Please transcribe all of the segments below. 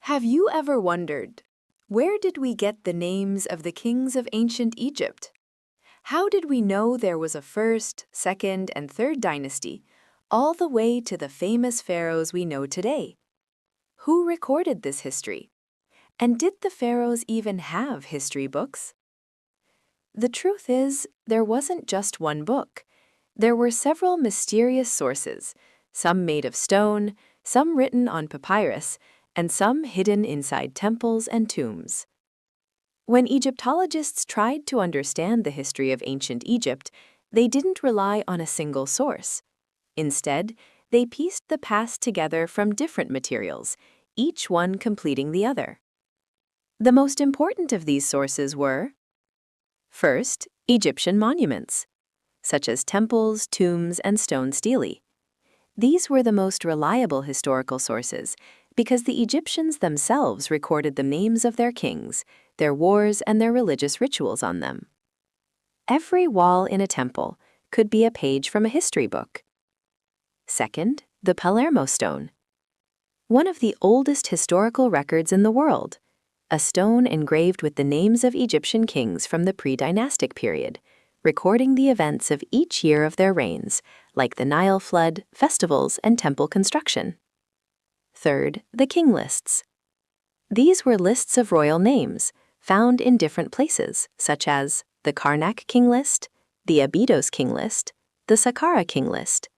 Have you ever wondered, where did we get the names of the kings of ancient Egypt? How did we know there was a first, second, and third dynasty, all the way to the famous pharaohs we know today? Who recorded this history? And did the pharaohs even have history books? The truth is, there wasn't just one book. There were several mysterious sources, some made of stone, some written on papyrus, and some hidden inside temples and tombs. When Egyptologists tried to understand the history of ancient Egypt, they didn't rely on a single source. Instead, they pieced the past together from different materials, each one completing the other. The most important of these sources were: first, Egyptian monuments, such as temples, tombs, and stone stelae. These were the most reliable historical sources because the Egyptians themselves recorded the names of their kings, their wars, and their religious rituals on them. Every wall in a temple could be a page from a history book. Second, the Palermo stone, one of the oldest historical records in the world, a stone engraved with the names of Egyptian kings from the pre-dynastic period, recording the events of each year of their reigns, like the Nile flood, festivals, and temple construction. Third, the king lists. These were lists of royal names, found in different places, such as the Karnak king list, the Abydos king list, the Saqqara king list.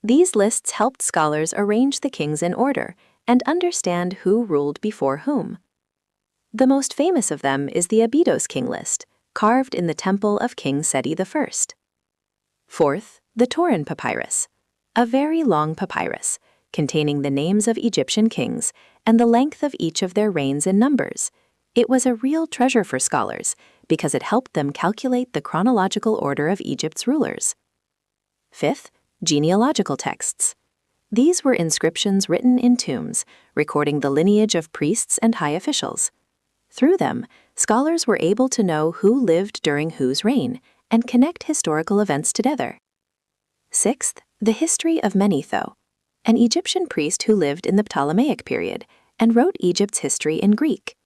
These lists helped scholars arrange the kings in order and understand who ruled before whom. The most famous of them is the Abydos king list, carved in the temple of King Seti I. Fourth, the Turin papyrus, a very long papyrus containing the names of Egyptian kings and the length of each of their reigns in numbers. It was a real treasure for scholars because it helped them calculate the chronological order of Egypt's rulers. Fifth, genealogical texts. These were inscriptions written in tombs, recording the lineage of priests and high officials. Through them, scholars were able to know who lived during whose reign and connect historical events together. Sixth, the history of Menetho, an Egyptian priest who lived in the Ptolemaic period and wrote Egypt's history in Greek.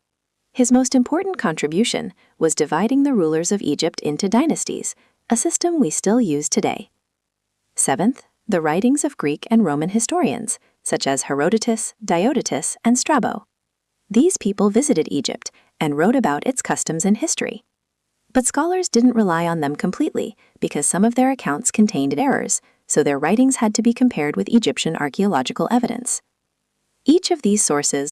His most important contribution was dividing the rulers of Egypt into dynasties, a system we still use today. Seventh, the writings of Greek and Roman historians, such as Herodotus, Diodotus, and Strabo. These people visited Egypt and wrote about its customs and history. But scholars didn't rely on them completely because some of their accounts contained errors, so their writings had to be compared with Egyptian archaeological evidence. Each of these sources